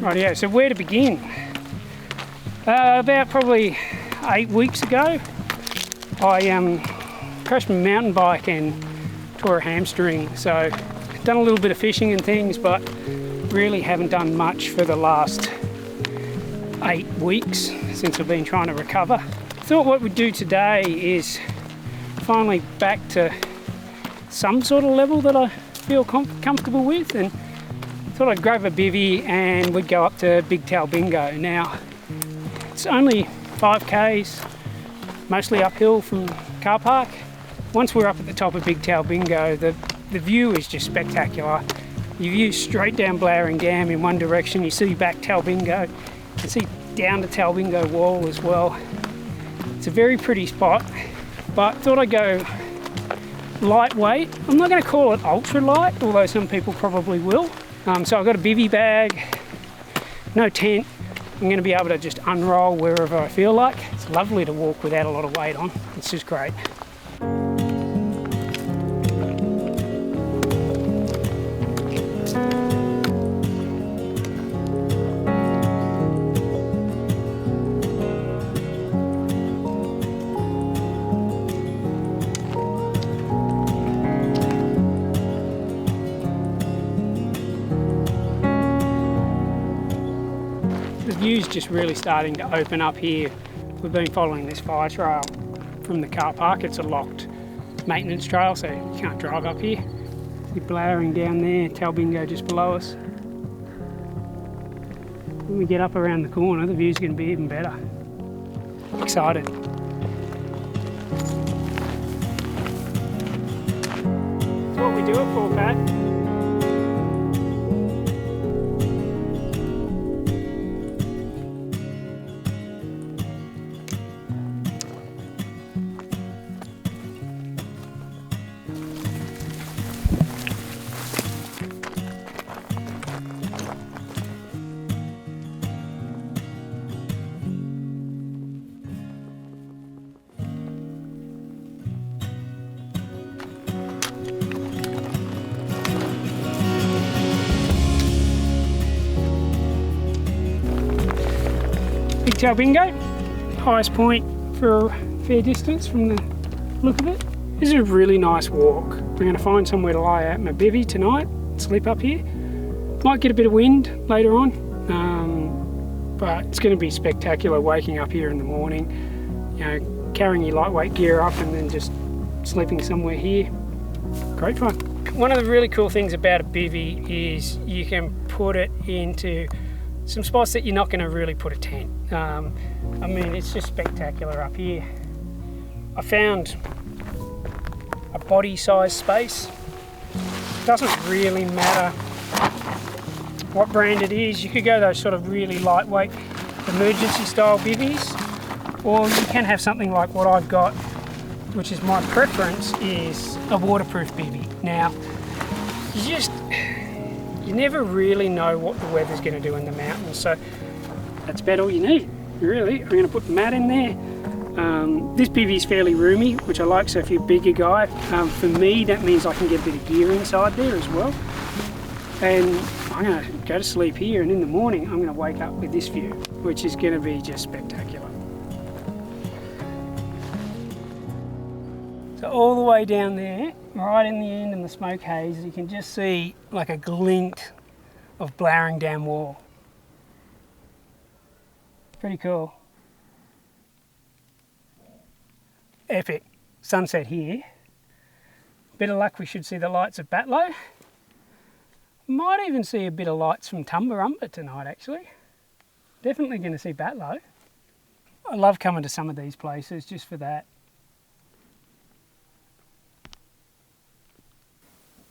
Rightio, so where to begin? About probably 8 weeks ago, I crashed my mountain bike and tore a hamstring. So done a little bit of fishing and things, but really haven't done much for the last 8 weeks since I've been trying to recover. Thought what we'd do today is finally back to some sort of level that I feel comfortable with, and thought I'd grab a bivvy and we'd go up to Big Talbingo. Now, it's only 5k's, mostly uphill from car park. Once we're up at the top of Big Talbingo, the view is just spectacular. You view straight down Blowering Dam in one direction, you see back Talbingo, you can see down the Talbingo wall as well. It's a very pretty spot, but thought I'd go lightweight. I'm not going to call it ultralight, although some people probably will. So I've got a bivvy bag, no tent. I'm going to be able to just unroll wherever I feel like. It's lovely to walk without a lot of weight on. It's just great. The view's just really starting to open up here. We've been following this fire trail from the car park. It's a locked maintenance trail, so you can't drive up here. See Blowering down there, Talbingo just below us. When we get up around the corner, the view's going to be even better. Excited. That's what we do it for, Pat. Big Talbingo, highest point for a fair distance from the look of it. This is a really nice walk. I'm going to find somewhere to lie out my bivvy tonight, sleep up here. Might get a bit of wind later on, but it's going to be spectacular waking up here in the morning, you know, carrying your lightweight gear up and then just sleeping somewhere here. Great fun. One of the really cool things about a bivvy is you can put it into some spots that you're not going to really put a tent. I mean, it's just spectacular up here. I found a body size space. Doesn't really matter what brand it is. You could go those sort of really lightweight emergency style bivvies, or you can have something like what I've got, which is my preference, is a waterproof bivvy. Now, you never really know what the weather's going to do in the mountains, so that's about all you need, really. I'm going to put the mat in there. This bivvy is fairly roomy, which I like, so if you're a bigger guy, for me that means I can get a bit of gear inside there as well. And I'm going to go to sleep here, and in the morning I'm going to wake up with this view, which is going to be just spectacular. So all the way down there, right in the end in the smoke haze, you can just see like a glint of Blowering Dam wall. Pretty cool. Epic. Sunset here. Bit of luck, we should see the lights of Batlow. Might even see a bit of lights from Tumut tonight, actually. Definitely going to see Batlow. I love coming to some of these places just for that.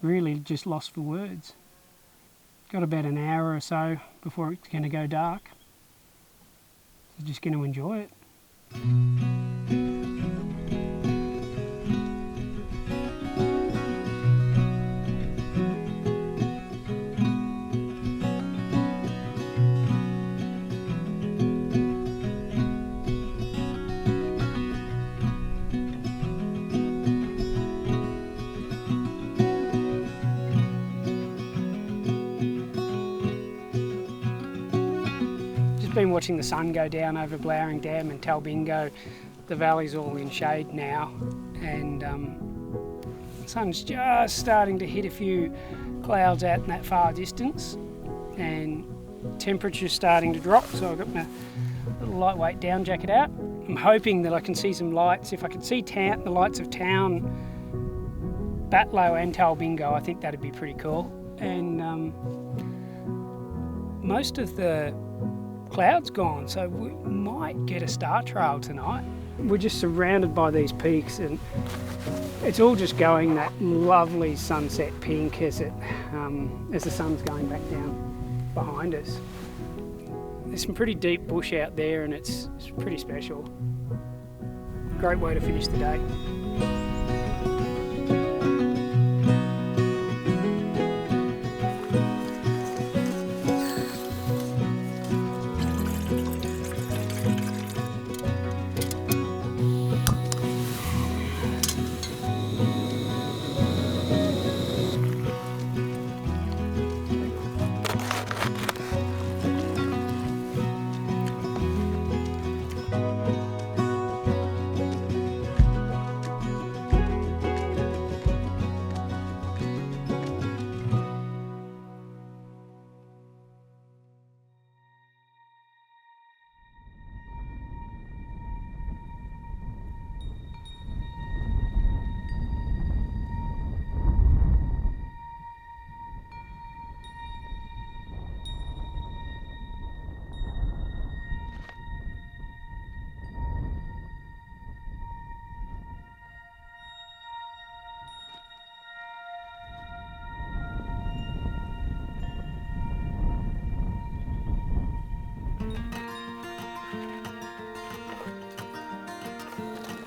Really just lost for words. Got about an hour or so before it's going to go dark. So just going to enjoy it. been watching the sun go down over Blowering Dam and Talbingo. The valley's all in shade now, and the sun's just starting to hit a few clouds out in that far distance, and temperature's starting to drop, so I've got my little lightweight down jacket out. I'm hoping that I can see some lights. If I could see the lights of town, Batlow and Talbingo, I think that'd be pretty cool. And most of the clouds gone, so we might get a star trail tonight. We're just surrounded by these peaks, and it's all just going that lovely sunset pink as the sun's going back down behind us. There's some pretty deep bush out there, and it's pretty special. Great way to finish the day.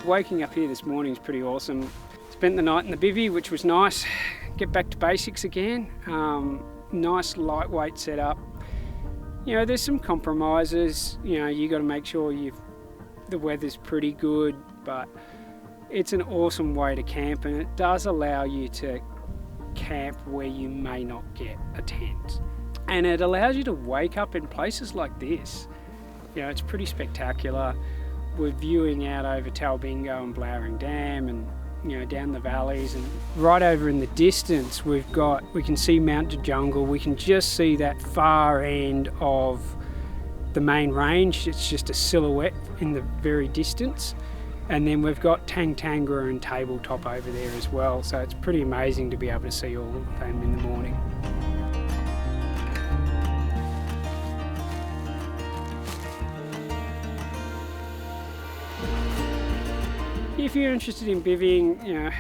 Waking up here this morning is pretty awesome. Spent the night in the bivvy, which was nice. Get back to basics again. Nice lightweight setup. You know, there's some compromises. You know, you got to make sure the weather's pretty good, but it's an awesome way to camp, and it does allow you to camp where you may not get a tent. And it allows you to wake up in places like this. You know, it's pretty spectacular. We're viewing out over Talbingo and Blowering Dam, and you know, down the valleys, and right over in the distance we can see Mount Jagungal. We can just see that far end of the main range. It's just a silhouette in the very distance, and then we've got Tantagara and Tabletop over there as well, so it's pretty amazing to be able to see all of them in the morning. If you're interested in bivvying, you know,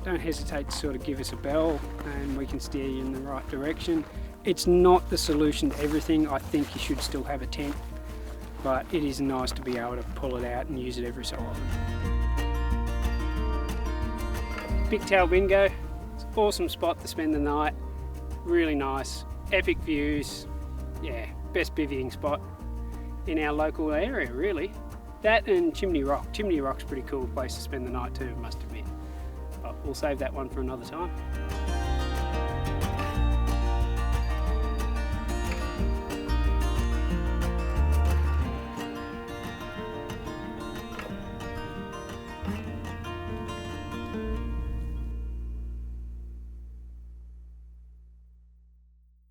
don't hesitate to sort of give us a bell and we can steer you in the right direction. It's not the solution to everything. I think you should still have a tent, but it is nice to be able to pull it out and use it every so often. Big Talbingo, it's an awesome spot to spend the night. Really nice, epic views. Yeah, best bivvying spot in our local area, really. That and Chimney Rock. Chimney Rock's a pretty cool place to spend the night too, I must admit. But we'll save that one for another time.